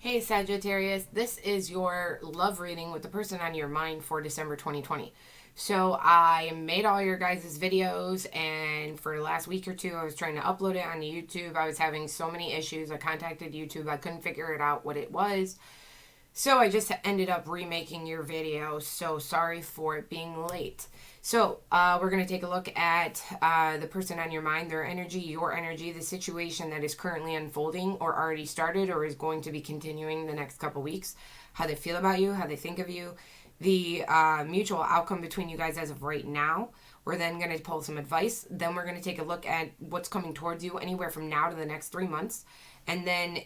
Hey Sagittarius, this is your love reading with the person on your mind for December 2020. So I made all your guys' videos, and for the last week or two I was trying to upload it on YouTube. I was having so many issues. I contacted YouTube. I couldn't figure it out what it was. So I just ended up remaking your video. So sorry for it being late. So we're going to take a look at the person on your mind, their energy, your energy, the situation that is currently unfolding or already started or is going to be continuing the next couple weeks, how they feel about you, how they think of you, the mutual outcome between you guys as of right now. We're then going to pull some advice. Then we're going to take a look at what's coming towards you anywhere from now to the next 3 months. And then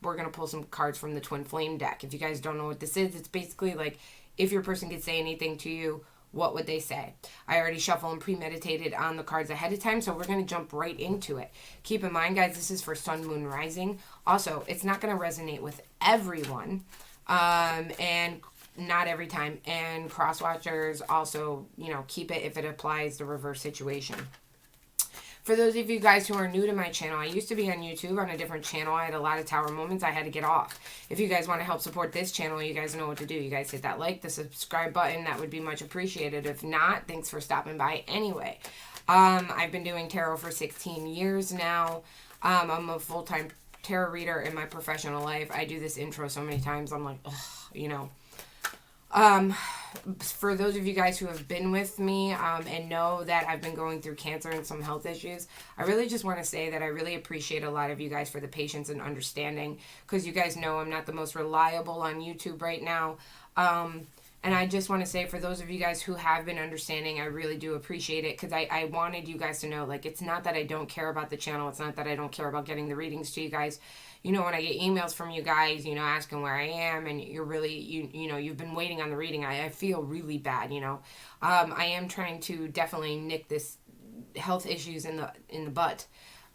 we're going to pull some cards from the Twin Flame deck. If you guys don't know what this is, it's basically like if your person could say anything to you, what would they say? I already shuffled and premeditated on the cards ahead of time, so we're going to jump right into it. Keep in mind, guys, this is for Sun, Moon, Rising. Also, it's not going to resonate with everyone, and not every time. And cross watchers also, keep it if it applies the reverse situation. For those of you guys who are new to my channel, I used to be on YouTube on a different channel. I had a lot of tower moments I had to get off. If you guys want to help support this channel, you guys know what to do. You guys hit that like, the subscribe button. That would be much appreciated. If not, thanks for stopping by anyway. I've been doing tarot for 16 years now. I'm a full-time tarot reader in my professional life. I do this intro so many times. I'm like, ugh, for those of you guys who have been with me and know that I've been going through cancer and some health issues, I really just want to say that I really appreciate a lot of you guys for the patience and understanding, because you guys know I'm not the most reliable on YouTube right now. And I just want to say, for those of you guys who have been understanding, I really do appreciate it, because I wanted you guys to know, like, it's not that I don't care about the channel. It's not that I don't care about getting the readings to you guys. When I get emails from you guys, asking where I am, and you're really, you've been waiting on the reading, I feel really bad, I am trying to definitely nick this health issues in the butt.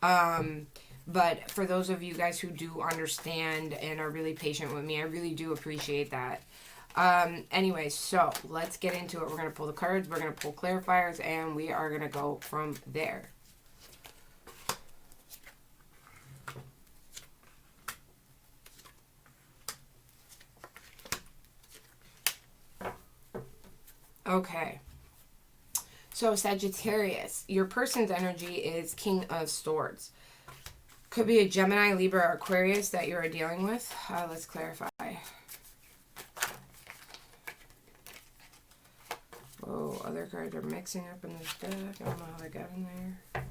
But for those of you guys who do understand and are really patient with me, I really do appreciate that. Anyway, so let's get into it. We're going to pull the cards, we're going to pull clarifiers, and we are going to go from there. Okay, so Sagittarius, your person's energy is King of Swords. Could be a Gemini, Libra, or Aquarius that you're dealing with. Let's clarify. Oh, other cards are mixing up in this deck. I don't know how they got in there.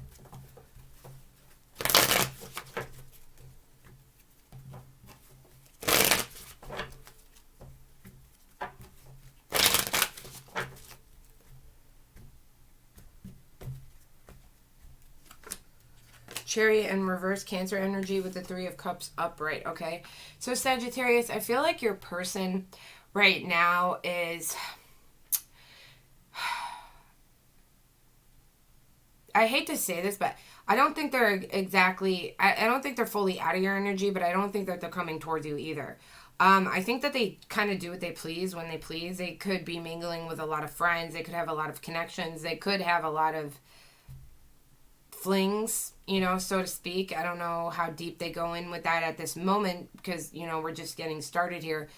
Chariot and reverse Cancer energy with the Three of Cups upright. Okay, so Sagittarius, I feel like your person right now is, I hate to say this, but I don't think they're exactly, I don't think they're fully out of your energy, but I don't think that they're coming towards you either. I think that they kind of do what they please when they please. They could be mingling with a lot of friends. They could have a lot of connections. They could have a lot of flings, so to speak. I don't know how deep they go in with that at this moment, because, we're just getting started here.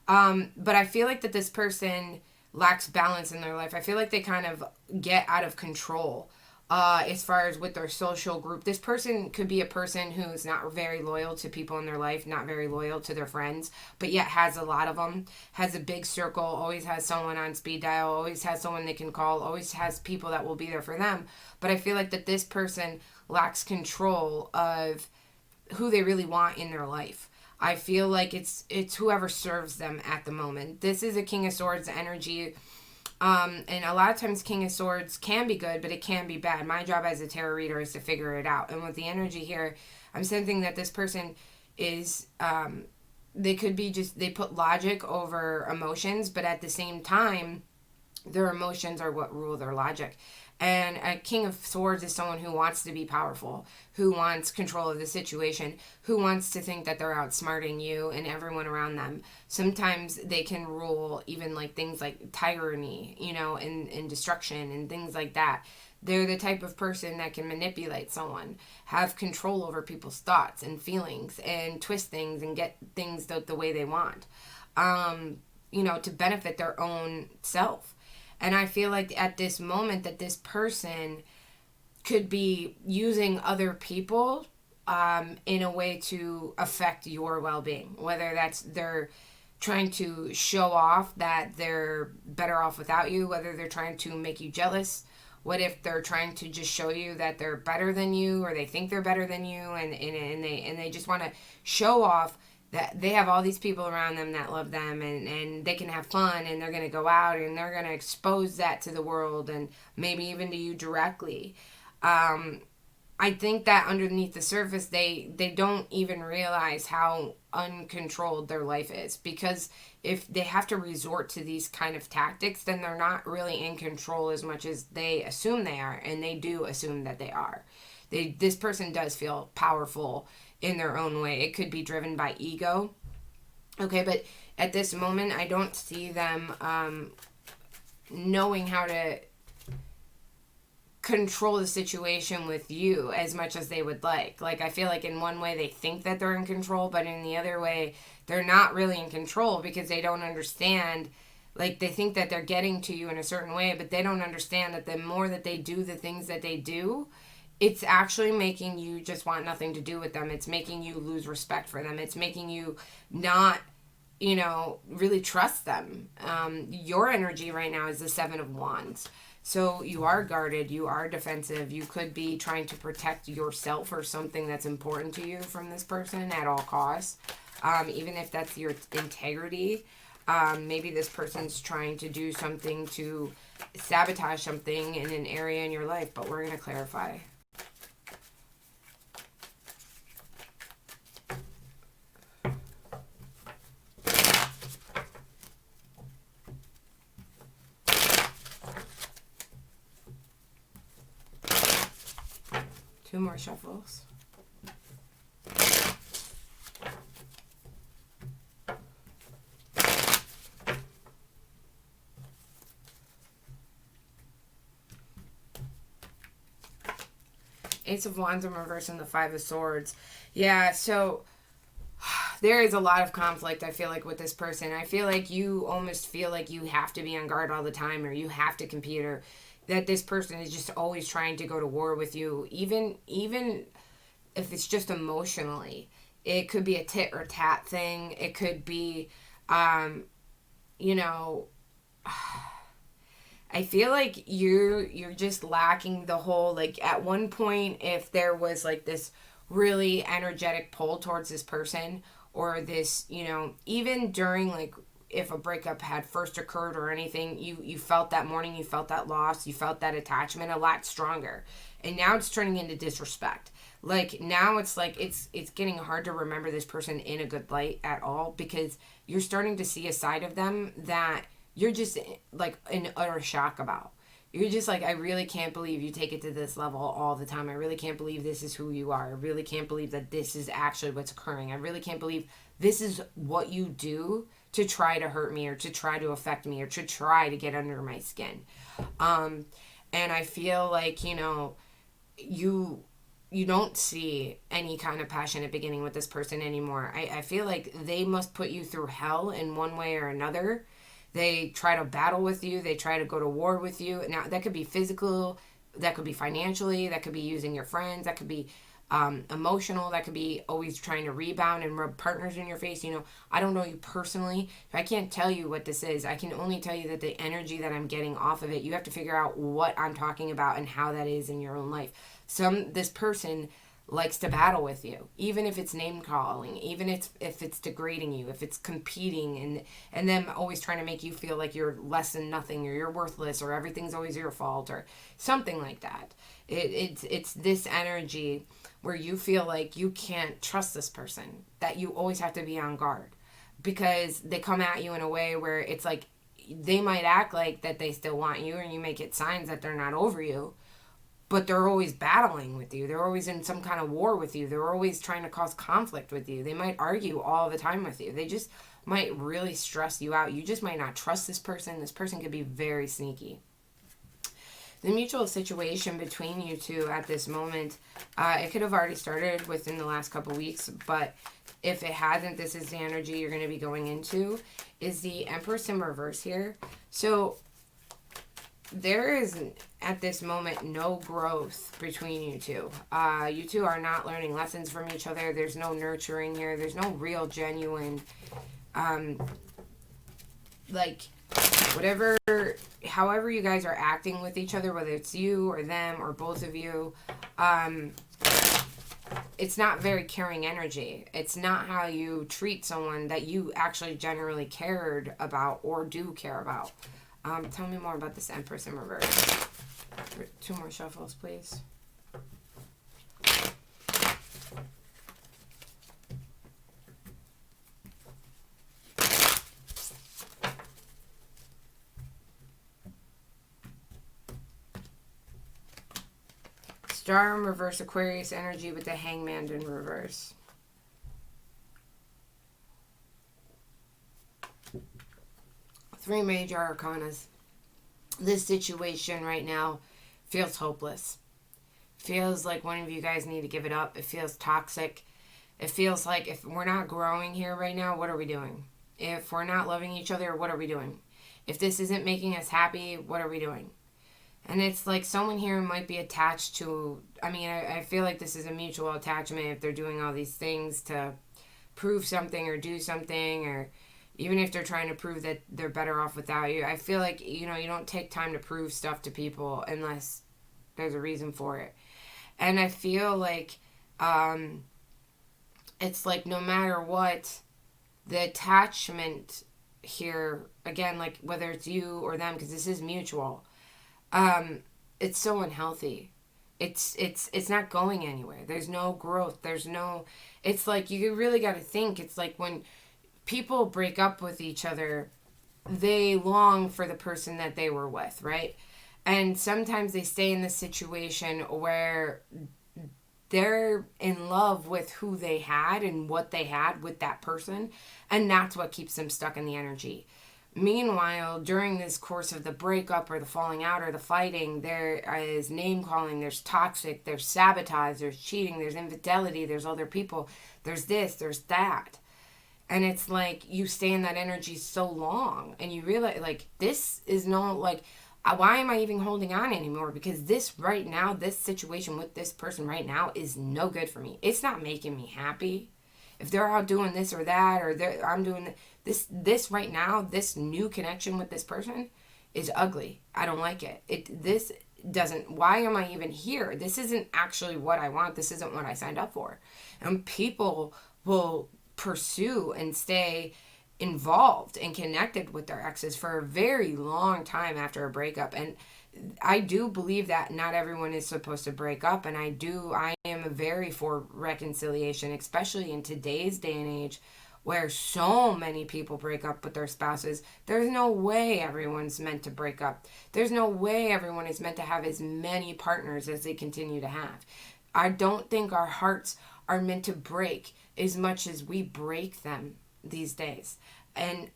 But I feel like that this person lacks balance in their life. I feel like they kind of get out of control as far as with their social group. This person could be a person who's not very loyal to people in their life, not very loyal to their friends, but yet has a lot of them, has a big circle, always has someone on speed dial, always has someone they can call, always has people that will be there for them. But I feel like that this person lacks control of who they really want in their life. I feel like it's whoever serves them at the moment. This is a King of Swords energy. And a lot of times King of Swords can be good, but it can be bad. My job as a tarot reader is to figure it out. And with the energy here, I'm sensing that this person is, they could be they put logic over emotions, but at the same time, their emotions are what rule their logic. And a King of Swords is someone who wants to be powerful, who wants control of the situation, who wants to think that they're outsmarting you and everyone around them. Sometimes they can rule even like things like tyranny, and destruction and things like that. They're the type of person that can manipulate someone, have control over people's thoughts and feelings, and twist things and get things the way they want, to benefit their own self. And I feel like at this moment that this person could be using other people in a way to affect your well-being, whether that's they're trying to show off that they're better off without you, whether they're trying to make you jealous. What if they're trying to just show you that they're better than you, or they think they're better than you, and they just want to show off that they have all these people around them that love them, and they can have fun, and they're going to go out and they're going to expose that to the world and maybe even to you directly. I think that underneath the surface, they don't even realize how uncontrolled their life is, because if they have to resort to these kind of tactics, then they're not really in control as much as they assume they are, and they do assume that they are. This person does feel powerful in their own way. It could be driven by ego. Okay, but at this moment, I don't see them knowing how to control the situation with you as much as they would like. Like, I feel like in one way they think that they're in control, but in the other way, they're not really in control, because they don't understand. Like, they think that they're getting to you in a certain way, but they don't understand that the more that they do the things that they do, it's actually making you just want nothing to do with them. It's making you lose respect for them. It's making you not, really trust them. Your energy right now is the Seven of Wands. So you are guarded, you are defensive, you could be trying to protect yourself or something that's important to you from this person at all costs. Even if that's your integrity, maybe this person's trying to do something to sabotage something in an area in your life, but we're going to clarify. Two more shuffles. Ace of Wands in reverse and the Five of Swords. Yeah, so there is a lot of conflict, I feel like, with this person. I feel like you almost feel like you have to be on guard all the time, or you have to compete, or that this person is just always trying to go to war with you, even if it's just emotionally. It could be a tit or tat thing. It could be, I feel like you're just lacking the whole, like, at one point, if there was like this really energetic pull towards this person, or this, even during, like, if a breakup had first occurred or anything, you felt that morning, you felt that loss, you felt that attachment a lot stronger. And now it's turning into disrespect. Like, now it's like it's getting hard to remember this person in a good light at all, because you're starting to see a side of them that you're just like in utter shock about. You're just like, I really can't believe you take it to this level all the time. I really can't believe this is who you are. I really can't believe that this is actually what's occurring. I really can't believe this is what you do to try to hurt me, or to try to affect me, or to try to get under my skin. And I feel like, you don't see any kind of passionate beginning with this person anymore. I feel like they must put you through hell in one way or another. They try to battle with you. They try to go to war with you. Now, that could be physical. That could be financially. That could be using your friends. That could be emotional. That could be always trying to rebound and rub partners in your face. I don't know you personally. I can't tell you what this is. I can only tell you that the energy that I'm getting off of it, you have to figure out what I'm talking about and how that is in your own life. This person likes to battle with you, even if it's name calling, even if it's degrading you, if it's competing, and them always trying to make you feel like you're less than nothing, or you're worthless, or everything's always your fault, or something like that. It's this energy where you feel like you can't trust this person, that you always have to be on guard, because they come at you in a way where it's like they might act like that they still want you, and you may get signs that they're not over you, but they're always battling with you. They're always in some kind of war with you. They're always trying to cause conflict with you. They might argue all the time with you. They just might really stress you out. You just might not trust this person. This person could be very sneaky. The mutual situation between you two at this moment, it could have already started within the last couple weeks, but if it hasn't, this is the energy you're going to be going into, is the Empress in reverse here. So there is, at this moment, no growth between you two. You two are not learning lessons from each other. There's no nurturing here. There's no real, genuine, whatever, however you guys are acting with each other, whether it's you or them or both of you, it's not very caring energy. It's not how you treat someone that you actually generally cared about or do care about. Tell me more about this Empress in reverse. 2 more shuffles, please. Star in reverse, Aquarius energy with the Hangman in reverse. Three major arcanas. This situation right now feels hopeless. Feels like one of you guys need to give it up. It feels toxic. It feels like if we're not growing here right now, what are we doing? If we're not loving each other, what are we doing? If this isn't making us happy, what are we doing? And it's like someone here might be attached to, I feel like this is a mutual attachment if they're doing all these things to prove something or do something, or even if they're trying to prove that they're better off without you. I feel like, you don't take time to prove stuff to people unless there's a reason for it. And I feel like it's like no matter what, the attachment here, again, like whether it's you or them, because this is mutual, it's so unhealthy. It's not going anywhere. There's no growth. It's like you really got to think. It's like when people break up with each other, they long for the person that they were with, right? And sometimes they stay in this situation where they're in love with who they had and what they had with that person, and that's what keeps them stuck in the energy. Meanwhile, during this course of the breakup or the falling out or the fighting, there is name calling, there's toxic, there's sabotage, there's cheating, there's infidelity, there's other people, there's this, there's that. And it's like you stay in that energy so long and you realize, like, this is no, like, why am I even holding on anymore? Because this right now, this situation with this person right now is no good for me. It's not making me happy. If they're out doing this or that, or I'm doing this right now, this new connection with this person is ugly. I don't like it. This doesn't, why am I even here? This isn't actually what I want. This isn't what I signed up for. And people will pursue and stay involved and connected with their exes for a very long time after a breakup. And I do believe that not everyone is supposed to break up, and I am very for reconciliation, especially in today's day and age where so many people break up with their spouses. There's no way everyone's meant to break up. There's no way everyone is meant to have as many partners as they continue to have. I don't think our hearts are meant to break as much as we break them these days. And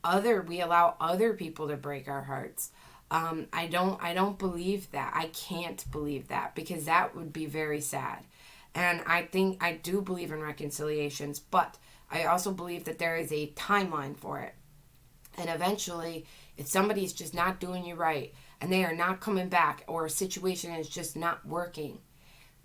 we allow other people to break our hearts. I don't believe that. I can't believe that, because that would be very sad. And I do believe in reconciliations, but I also believe that there is a timeline for it. And eventually, if somebody's just not doing you right and they are not coming back, or a situation is just not working,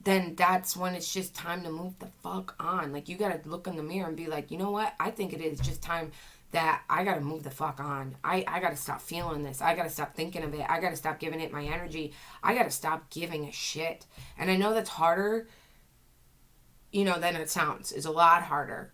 then that's when it's just time to move the fuck on. Like, you got to look in the mirror and be like, you know what? I think it is just time that I got to move the fuck on. I got to stop feeling this. I got to stop thinking of it. I got to stop giving it my energy. I got to stop giving a shit. And I know that's harder, than it sounds. It's a lot harder,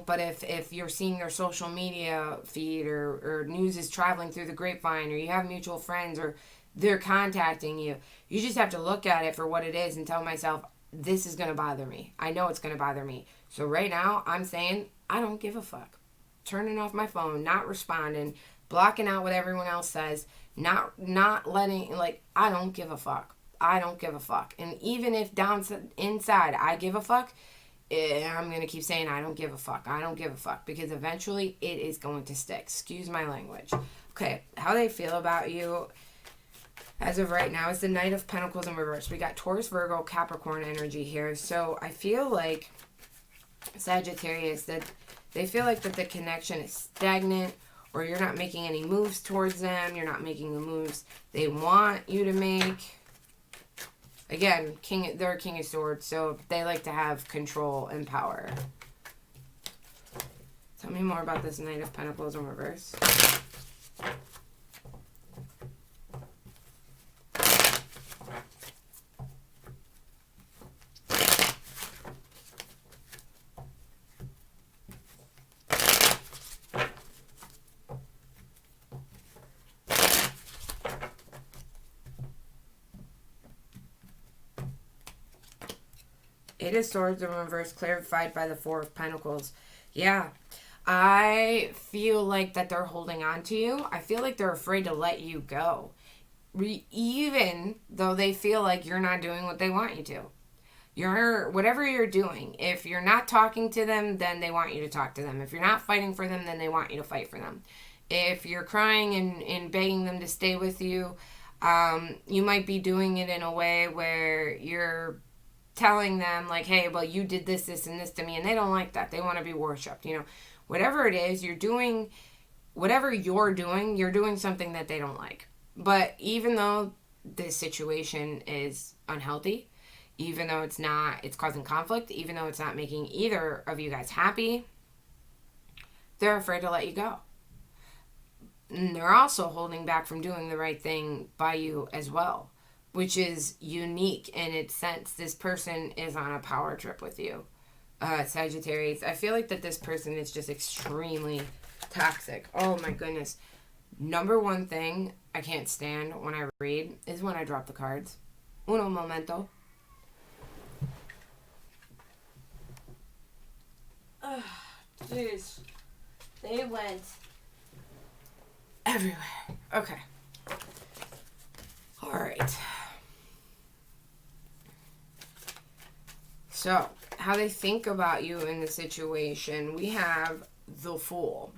But if you're seeing their social media feed, or news is traveling through the grapevine, or you have mutual friends, or they're contacting you, you just have to look at it for what it is and tell myself, this is going to bother me. I know it's going to bother me. So right now, I'm saying, I don't give a fuck. Turning off my phone, not responding, blocking out what everyone else says, not letting, like, I don't give a fuck. I don't give a fuck. And even if down inside I give a fuck, I'm going to keep saying I don't give a fuck. I don't give a fuck. Because eventually it is going to stick. Excuse my language. Okay, how they feel about you as of right now is the Knight of Pentacles in reverse. We got Taurus, Virgo, Capricorn energy here. So I feel like Sagittarius, that they feel like that the connection is stagnant, or you're not making any moves towards them. You're not making the moves they want you to make. Again, they're a King of Swords, so they like to have control and power. Tell me more about this Knight of Pentacles in reverse. Eight of Swords in reverse, clarified by the Four of Pentacles. Yeah, I feel like that they're holding on to you. I feel like they're afraid to let you go. Even though they feel like you're not doing what they want you to. Whatever you're doing, if you're not talking to them, then they want you to talk to them. If you're not fighting for them, then they want you to fight for them. If you're crying and begging them to stay with you, you might be doing it in a way where you're telling them, like, hey, well, you did this, this, and this to me, and they don't like that. They want to be worshipped. Whatever it is you're doing, you're doing something that they don't like. But even though this situation is unhealthy, even though it's causing conflict, even though it's not making either of you guys happy, they're afraid to let you go. And they're also holding back from doing the right thing by you as well, which is unique in its sense. This person is on a power trip with you, Sagittarius. I feel like that this person is just extremely toxic. Oh my goodness. Number one thing I can't stand when I read is when I drop the cards. Uno momento. Jeez. They went everywhere. Okay. All right. So, how they think about you in the situation. We have the Fool.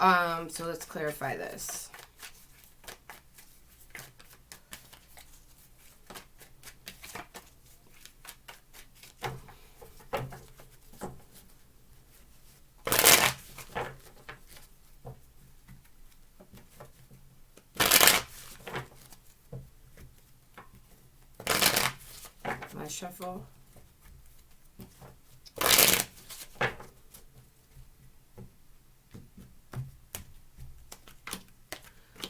So let's clarify this. Let's shuffle.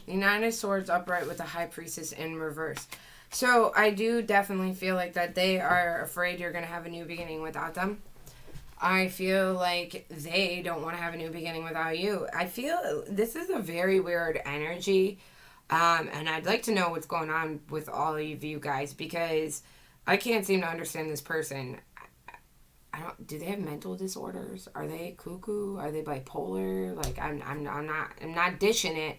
The Nine of Swords upright with the High Priestess in reverse. So I do definitely feel like that they are afraid you're going to have a new beginning without them. I feel like they don't want to have a new beginning without you. I feel this is a very weird energy. And I'd like to know what's going on with all of you guys, because I can't seem to understand this person. Do they have mental disorders? Are they cuckoo? Are they bipolar? Like, I'm not dishing it.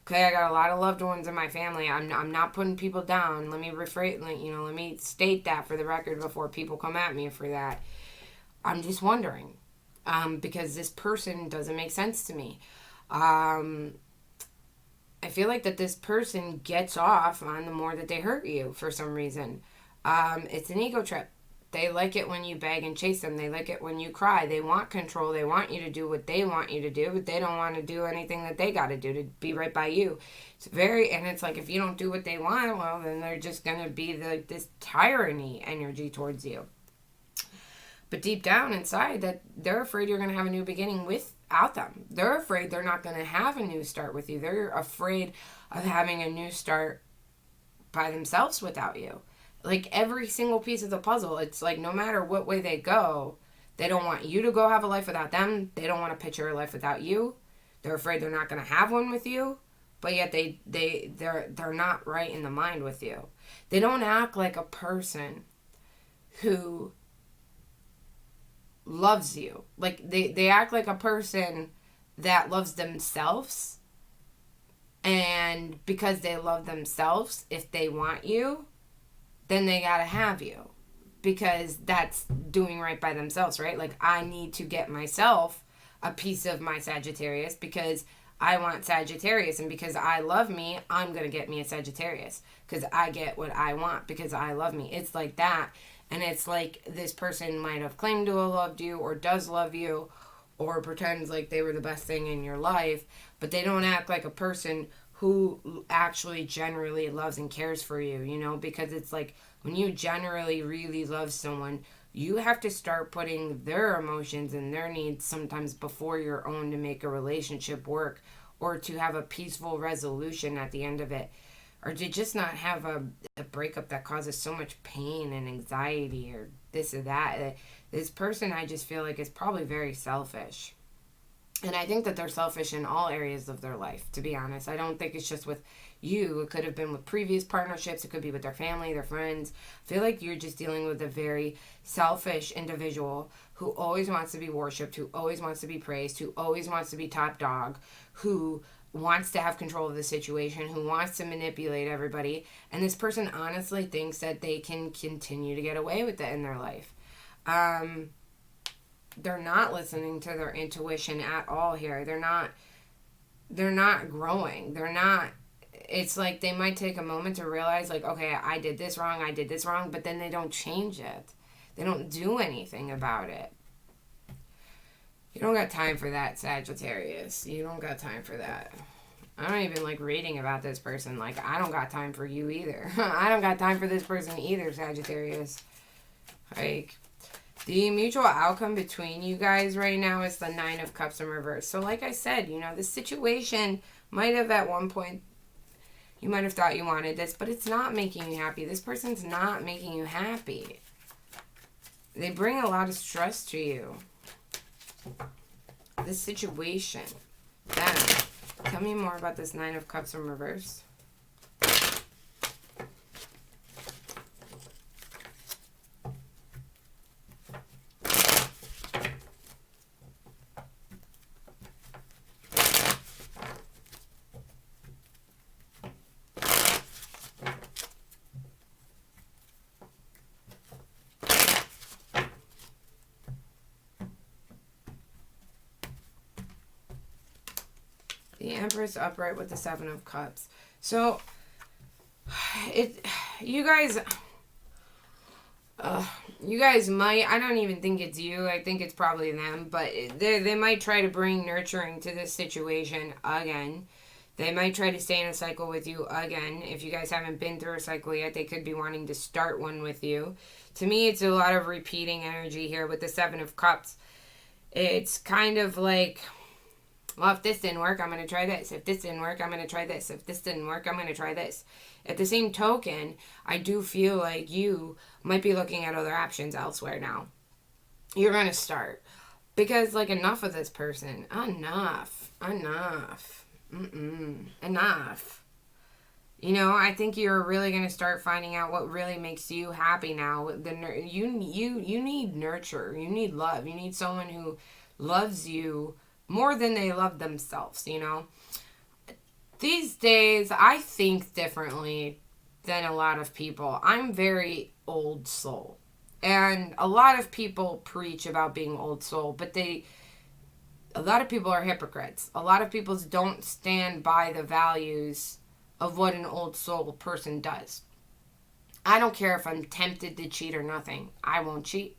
Okay, I got a lot of loved ones in my family. I'm not putting people down. Let me let me state that for the record before people come at me for that. I'm just wondering, because this person doesn't make sense to me. I feel like that this person gets off on the more that they hurt you for some reason. It's an ego trip. They like it when you beg and chase them. They like it when you cry. They want control. They want you to do what they want you to do, but they don't want to do anything that they got to do to be right by you. And it's like, if you don't do what they want, well, then they're just going to be like this tyranny energy towards you. But deep down inside, that they're afraid you're going to have a new beginning without them. They're afraid they're not going to have a new start with you. They're afraid of having a new start by themselves without you. Like, every single piece of the puzzle, it's like, no matter what way they go, they don't want you to go have a life without them. They don't want to picture a life without you. They're afraid they're not going to have one with you, but yet they're not right in the mind with you. They don't act like a person who loves you. Like, they act like a person that loves themselves, and because they love themselves, if they want you, then they gotta have you, because that's doing right by themselves, right? Like, I need to get myself a piece of my Sagittarius because I want Sagittarius, and because I love me, I'm gonna get me a Sagittarius because I get what I want because I love me. It's like that. And it's like this person might have claimed to have loved you or does love you or pretends like they were the best thing in your life, but they don't act like a person who actually generally loves and cares for you, you know? Because it's like when you generally really love someone, you have to start putting their emotions and their needs sometimes before your own to make a relationship work, or to have a peaceful resolution at the end of it, or to just not have a breakup that causes so much pain and anxiety or this or that. This person, I just feel like, is probably very selfish. And I think that they're selfish in all areas of their life, to be honest. I don't think it's just with you. It could have been with previous partnerships. It could be with their family, their friends. I feel like you're just dealing with a very selfish individual who always wants to be worshipped, who always wants to be praised, who always wants to be top dog, who wants to have control of the situation, who wants to manipulate everybody. And this person honestly thinks that they can continue to get away with it in their life. They're not listening to their intuition at all here. They're not growing. They're not, it's like they might take a moment to realize, like, okay, I did this wrong, but then they don't change it. They don't do anything about it. You don't got time for that, Sagittarius. You don't got time for that. I don't even like reading about this person. Like, I don't got time for you either. I don't got time for this person either, Sagittarius. Like, the mutual outcome between you guys right now is the Nine of Cups in reverse. So like I said, you know, the situation might have at one point, you might have thought you wanted this, but it's not making you happy. This person's not making you happy. They bring a lot of stress to you. This situation. Then, tell me more about this Nine of Cups in reverse. The Empress upright with the Seven of Cups. So, you guys might, I don't even think it's you, I think it's probably them, but they might try to bring nurturing to this situation again. They might try to stay in a cycle with you again. If you guys haven't been through a cycle yet, they could be wanting to start one with you. To me, it's a lot of repeating energy here with the Seven of Cups. It's kind of like, well, if this didn't work, I'm going to try this. If this didn't work, I'm going to try this. If this didn't work, I'm going to try this. At the same token, I do feel like you might be looking at other options elsewhere now. You're going to start. Because, like, enough of this person. Enough. Enough. You know, I think you're really going to start finding out what really makes you happy now. You need nurture. You need love. You need someone who loves you more than they love themselves, you know. These days, I think differently than a lot of people. I'm very old soul. And a lot of people preach about being old soul, but a lot of people are hypocrites. A lot of people don't stand by the values of what an old soul person does. I don't care if I'm tempted to cheat or nothing. I won't cheat.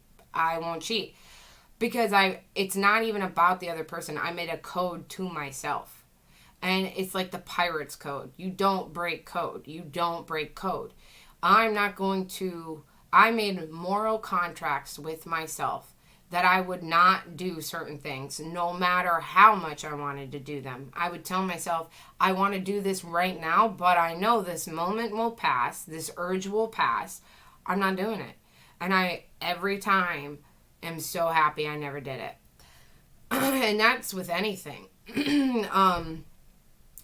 Because it's not even about the other person. I made a code to myself. And it's like the pirate's code. You don't break code. I made moral contracts with myself that I would not do certain things no matter how much I wanted to do them. I would tell myself, I want to do this right now, but I know this moment will pass. This urge will pass. I'm not doing it. And I, every time, am so happy I never did it. And that's with anything.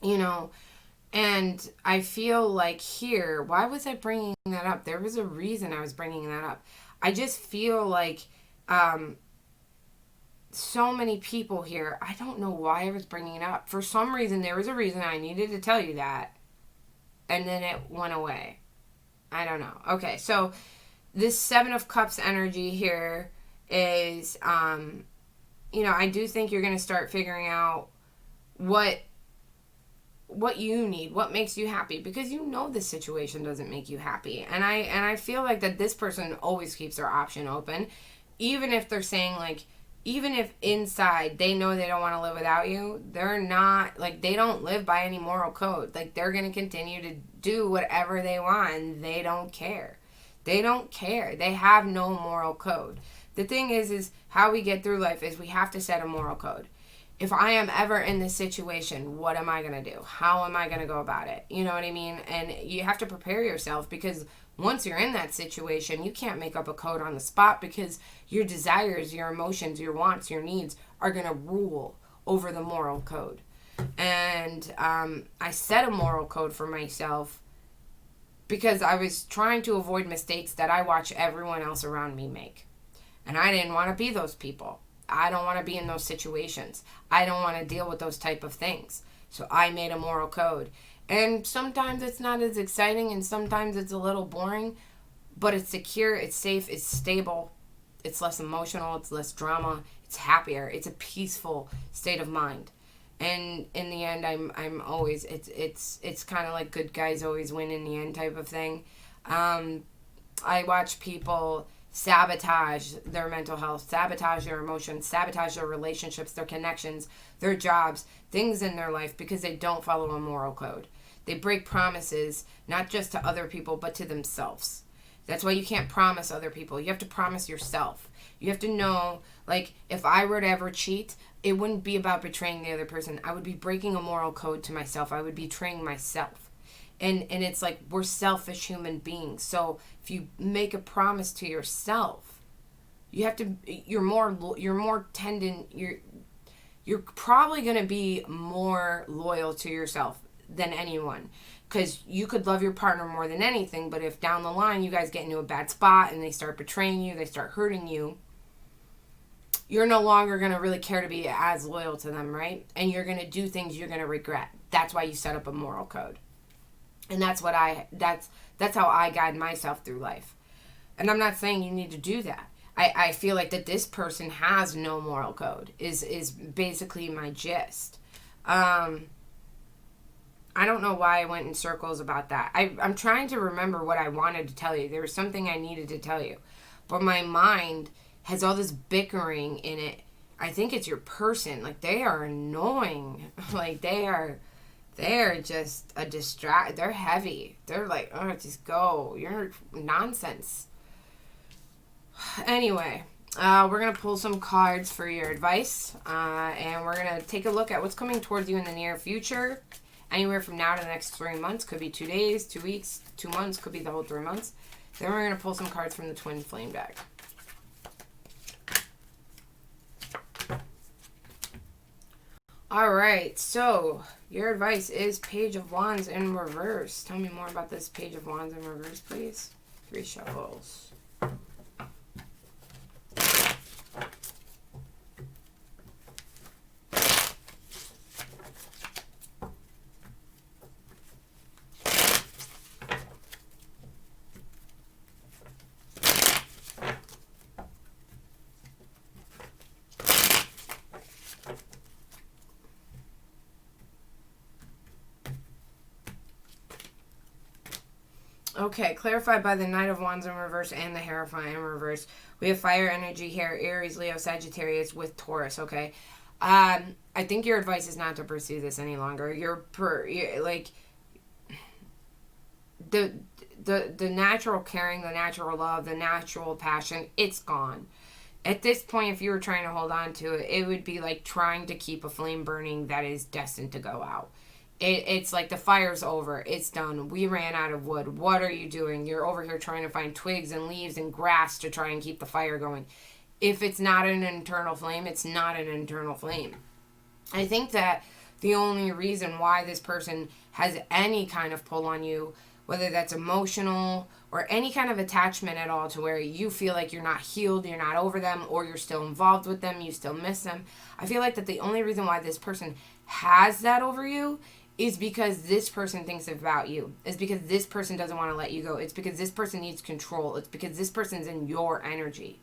You know, and I feel like here, why was I bringing that up? There was a reason I was bringing that up. I just feel like so many people here. I don't know why I was bringing it up. For some reason, there was a reason I needed to tell you that. And then it went away. I don't know. Okay, so this Seven of Cups energy here is, I do think you're going to start figuring out what you need, what makes you happy, because this situation doesn't make you happy. And I feel like that this person always keeps their option open, even if they're saying, like, even if inside they know they don't want to live without you, they're not, like, they don't live by any moral code. Like, they're going to continue to do whatever they want, and they don't care. They don't care. They have no moral code. The thing is how we get through life is we have to set a moral code. If I am ever in this situation, what am I going to do? How am I going to go about it? You know what I mean? And you have to prepare yourself, because once you're in that situation, you can't make up a code on the spot, because your desires, your emotions, your wants, your needs are going to rule over the moral code. And I set a moral code for myself because I was trying to avoid mistakes that I watch everyone else around me make. And I didn't want to be those people. I don't want to be in those situations. I don't want to deal with those type of things. So I made a moral code. And sometimes it's not as exciting, and sometimes it's a little boring, but it's secure, it's safe, it's stable, it's less emotional, it's less drama, it's happier, it's a peaceful state of mind. And in the end, I'm always, it's kind of like good guys always win in the end type of thing. I watch people sabotage their mental health, sabotage their emotions, sabotage their relationships, their connections, their jobs, things in their life, because they don't follow a moral code. They break promises, not just to other people, but to themselves. That's why you can't promise other people. You have to promise yourself. You have to know, like, if I were to ever cheat, it wouldn't be about betraying the other person. I would be breaking a moral code to myself. I would be betraying myself. And it's like, we're selfish human beings. So if you make a promise to yourself, you have to, you're probably going to be more loyal to yourself than anyone. Because you could love your partner more than anything, but if down the line you guys get into a bad spot and they start betraying you, they start hurting you, you're no longer going to really care to be as loyal to them, right? And you're going to do things you're going to regret. That's why you set up a moral code. And that's how I guide myself through life. And I'm not saying you need to do that. I feel like that this person has no moral code is basically my gist. I don't know why I went in circles about that. I'm trying to remember what I wanted to tell you. There was something I needed to tell you. But my mind has all this bickering in it. I think it's your person. Like, they are annoying. Like, they're just a distract. They're heavy. They're like, oh, just go. You're nonsense. Anyway, we're going to pull some cards for your advice. And we're going to take a look at what's coming towards you in the near future. Anywhere from now to the next 3 months. Could be 2 days, 2 weeks, 2 months. Could be the whole 3 months. Then we're going to pull some cards from the Twin Flame deck. Alright, so your advice is Page of Wands in reverse. Tell me more about this Page of Wands in reverse, please. 3 shuffles. Okay, clarified by the Knight of Wands in reverse and the Hierophant in reverse. We have fire energy here, Aries, Leo, Sagittarius with Taurus, okay? I think your advice is not to pursue this any longer. The natural caring, the natural love, the natural passion, it's gone. At this point, if you were trying to hold on to it, it would be like trying to keep a flame burning that is destined to go out. It's like the fire's over. It's done. We ran out of wood. What are you doing? You're over here trying to find twigs and leaves and grass to try and keep the fire going. If it's not an internal flame, it's not an internal flame. I think that the only reason why this person has any kind of pull on you, whether that's emotional or any kind of attachment at all to where you feel like you're not healed, you're not over them, or you're still involved with them, you still miss them. I feel like that the only reason why this person has that over you is because this person thinks about you. It's because this person doesn't want to let you go. It's because this person needs control. It's because this person's in your energy.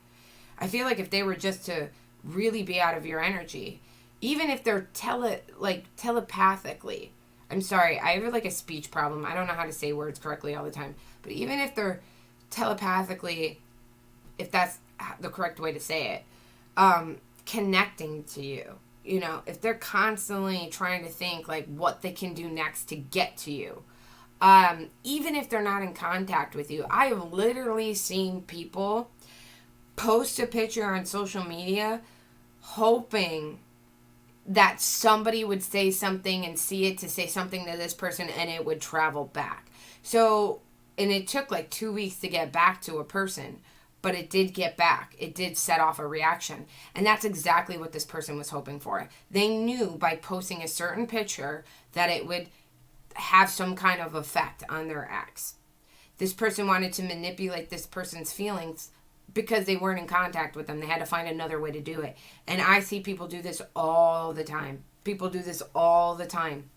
I feel like if they were just to really be out of your energy, even if they're telepathically, I'm sorry, I have like a speech problem. I don't know how to say words correctly all the time. But even if they're telepathically, if that's the correct way to say it, connecting to you, you know, if they're constantly trying to think like what they can do next to get to you, even if they're not in contact with you, I have literally seen people post a picture on social media hoping that somebody would say something and see it to say something to this person and it would travel back. So, and it took like 2 weeks to get back to a person, but it did get back. It did set off a reaction. And that's exactly what this person was hoping for. They knew by posting a certain picture that it would have some kind of effect on their ex. This person wanted to manipulate this person's feelings because they weren't in contact with them. They had to find another way to do it. And I see people do this all the time. People do this all the time.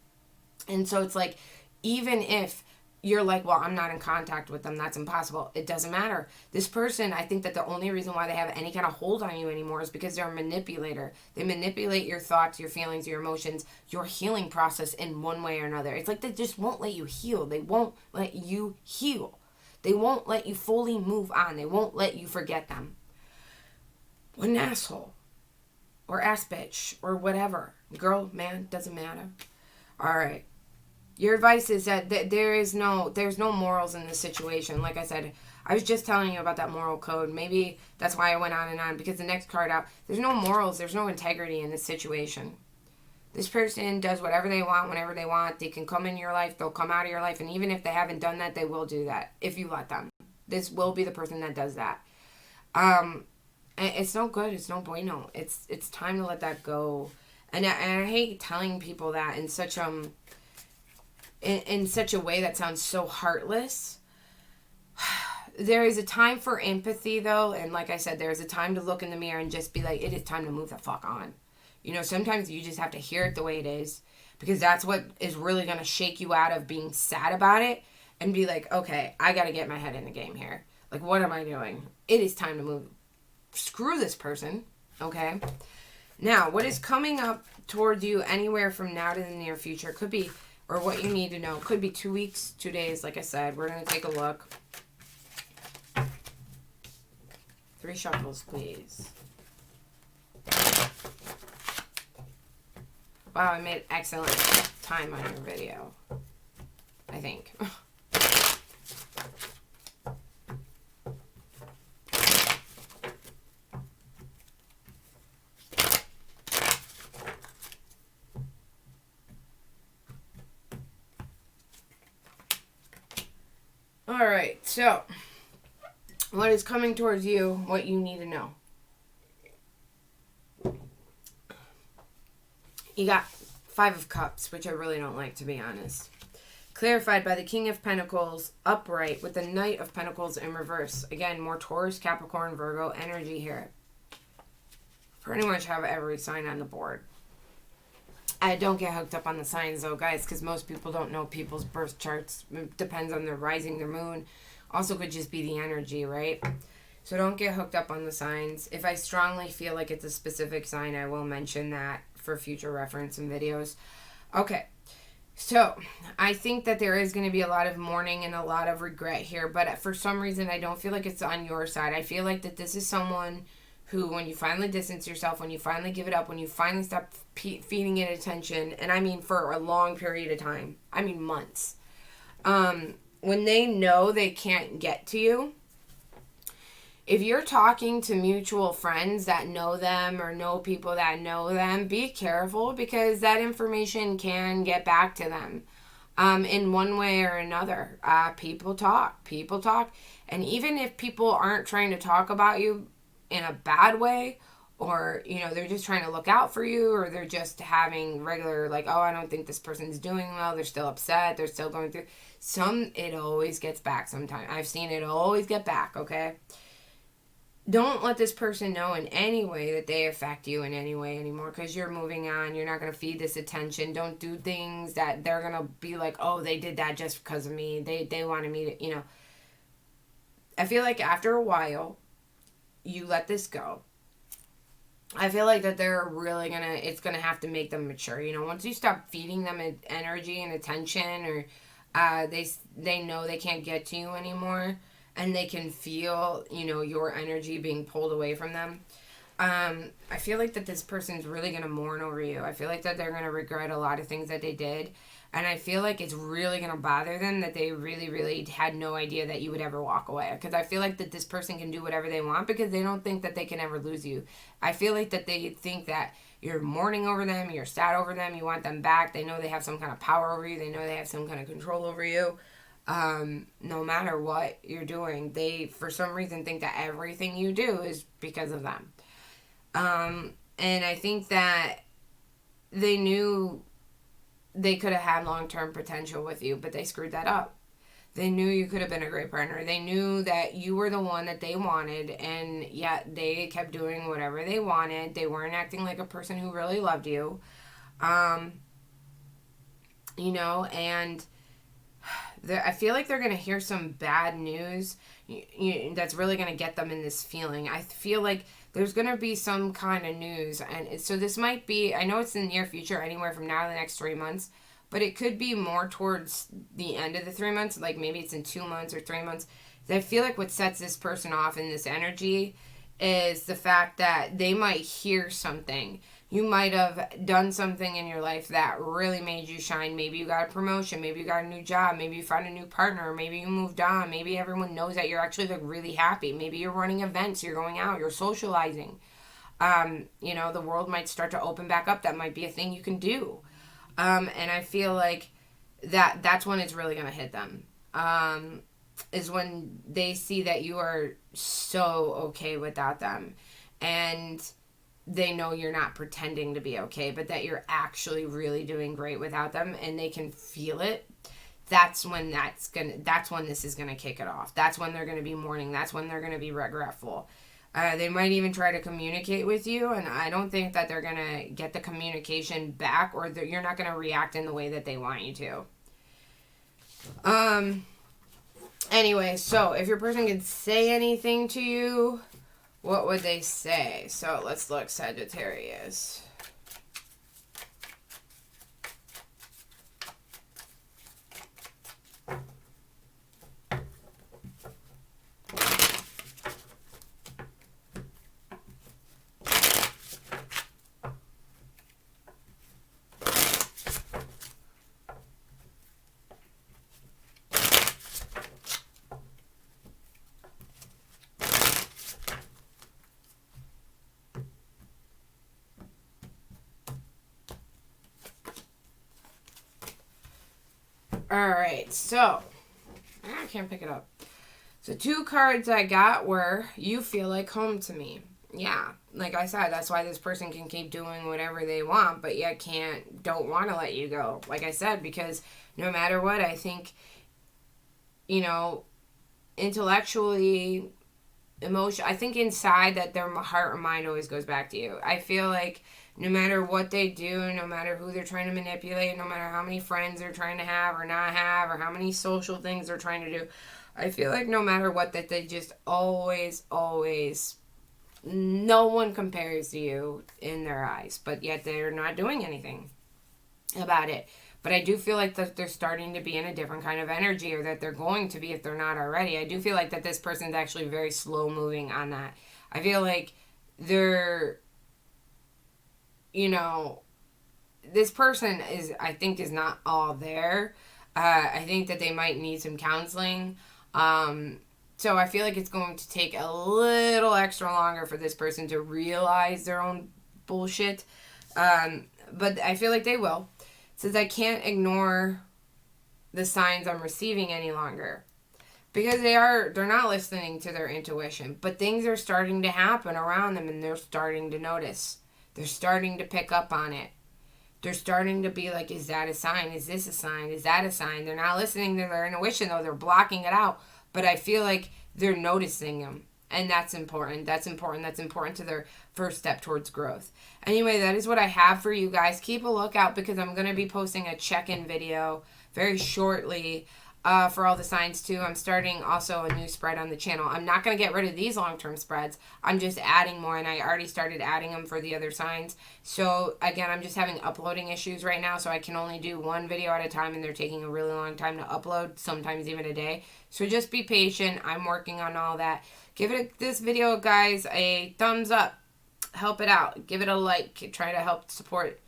And so it's like, even if you're like, well, I'm not in contact with them, that's impossible. It doesn't matter. This person, I think that the only reason why they have any kind of hold on you anymore is because they're a manipulator. They manipulate your thoughts, your feelings, your emotions, your healing process in one way or another. It's like they just won't let you heal. They won't let you heal. They won't let you fully move on. They won't let you forget them. What an asshole. Or ass bitch. Or whatever. Girl, man, doesn't matter. Alright. Your advice is that there's no morals in this situation. Like I said, I was just telling you about that moral code. Maybe that's why I went on and on. Because the next card out, there's no morals. There's no integrity in this situation. This person does whatever they want, whenever they want. They can come in your life. They'll come out of your life. And even if they haven't done that, they will do that. If you let them. This will be the person that does that. It's no good. It's no bueno. It's time to let that go. And I hate telling people that in such a way that sounds so heartless. There is a time for empathy, though. And like I said, there's a time to look in the mirror and just be like, it is time to move the fuck on. You know, sometimes you just have to hear it the way it is, because that's what is really going to shake you out of being sad about it and be like, okay, I got to get my head in the game here. Like, what am I doing? It is time to move. Screw this person, okay? Now, what is coming up towards you anywhere from now to the near future could be, or what you need to know, could be 2 weeks, 2 days, like I said. We're going to take a look. 3 shuffles, please. Wow, I made excellent time on your video. I think. Alright, so what is coming towards you, what you need to know. You got 5 of Cups, which I really don't like, to be honest. Clarified by the King of Pentacles upright with the Knight of Pentacles in reverse. Again, more Taurus, Capricorn, Virgo energy here. Pretty much have every sign on the board. I don't get hooked up on the signs, though, guys, because most people don't know people's birth charts. It depends on their rising, their moon. Also could just be the energy, right? So don't get hooked up on the signs. If I strongly feel like it's a specific sign, I will mention that for future reference in videos. Okay, so I think that there is going to be a lot of mourning and a lot of regret here, but for some reason I don't feel like it's on your side. I feel like that this is someone who, when you finally distance yourself, when you finally give it up, when you finally stop feeding it attention, and I mean for a long period of time, I mean months, when they know they can't get to you, if you're talking to mutual friends that know them or know people that know them, be careful, because that information can get back to them in one way or another. People talk. And even if people aren't trying to talk about you in a bad way, or, you know, they're just trying to look out for you, or they're just having regular, like, oh, I don't think this person's doing well. They're still upset. They're still going through it always gets back sometime. I've seen it always get back, okay? Don't let this person know in any way that they affect you in any way anymore, because you're moving on. You're not going to feed this attention. Don't do things that they're going to be like, oh, they did that just because of me. They wanted me to, you know. I feel like after a while, you let this go. I feel like that they're really it's gonna have to make them mature. You know, once you stop feeding them energy and attention, or they know they can't get to you anymore, and they can feel, you know, your energy being pulled away from them. I feel like that this person's really gonna mourn over you. I feel like that they're gonna regret a lot of things that they did, and I feel like it's really gonna bother them that they really, really had no idea that you would ever walk away. Because I feel like that this person can do whatever they want because they don't think that they can ever lose you. I feel like that they think that you're mourning over them, you're sad over them, you want them back. They know they have some kind of power over you. They know they have some kind of control over you. No matter what you're doing, they for some reason think that everything you do is because of them. And I think that they knew they could have had long-term potential with you, but they screwed that up. They knew you could have been a great partner. They knew that you were the one that they wanted, and yet they kept doing whatever they wanted. They weren't acting like a person who really loved you. You know, and I feel like they're going to hear some bad news that's really going to get them in this feeling. I feel like there's going to be some kind of news. And so this might be, I know it's in the near future, anywhere from now to the next 3 months, but it could be more towards the end of the 3 months. Like maybe it's in 2 months or 3 months. I feel like what sets this person off in this energy is the fact that they might hear something. You might have done something in your life that really made you shine. Maybe you got a promotion. Maybe you got a new job. Maybe you found a new partner. Maybe you moved on. Maybe everyone knows that you're actually like really happy. Maybe you're running events. You're going out. You're socializing. You know, the world might start to open back up. That might be a thing you can do. And I feel like that's when it's really going to hit them. Is when they see that you are so okay without them. And they know you're not pretending to be okay, but that you're actually really doing great without them, and they can feel it. That's when this is gonna kick it off. That's when they're gonna be mourning. That's when they're gonna be regretful. They might even try to communicate with you, and I don't think that they're gonna get the communication back, or you're not gonna react in the way that they want you to. Anyway, so if your person could say anything to you, what would they say? So let's look, Sagittarius. Alright, so I can't pick it up. So 2 cards I got were, you feel like home to me. Yeah, like I said, that's why this person can keep doing whatever they want, but yet don't want to let you go. Like I said, because no matter what, I think, you know, intellectually, I think inside that their heart and mind always goes back to you. I feel like no matter what they do, no matter who they're trying to manipulate, no matter how many friends they're trying to have or not have, or how many social things they're trying to do, I feel like no matter what, that they just always, no one compares to you in their eyes, but yet they're not doing anything about it. But I do feel like that they're starting to be in a different kind of energy, or that they're going to be if they're not already. I do feel like that this person's actually very slow moving on that. I feel like they're, you know, this person I think is not all there. I think that they might need some counseling. So I feel like it's going to take a little extra longer for this person to realize their own bullshit. But I feel like they will. It says I can't ignore the signs I'm receiving any longer. Because they're not listening to their intuition, but things are starting to happen around them and they're starting to notice. They're starting to pick up on it. They're starting to be like, is that a sign? Is this a sign? Is that a sign? They're not listening to their intuition, though. They're blocking it out. But I feel like they're noticing them. And that's important. That's important. That's important to their first step towards growth. Anyway, that is what I have for you guys. Keep a lookout because I'm going to be posting a check-in video very shortly for all the signs too. I'm starting also a new spread on the channel. I'm not going to get rid of these long-term spreads. I'm just adding more, and I already started adding them for the other signs. So again, I'm just having uploading issues right now, so I can only do one video at a time, and they're taking a really long time to upload, sometimes even a day. So just be patient. I'm working on all that. Give this video, guys, a thumbs up. Help it out. Give it a like. Try to help support,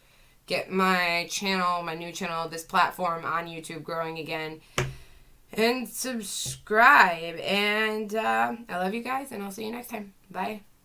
get my channel, my new channel, this platform on YouTube growing again. And subscribe. And I love you guys, and I'll see you next time. Bye.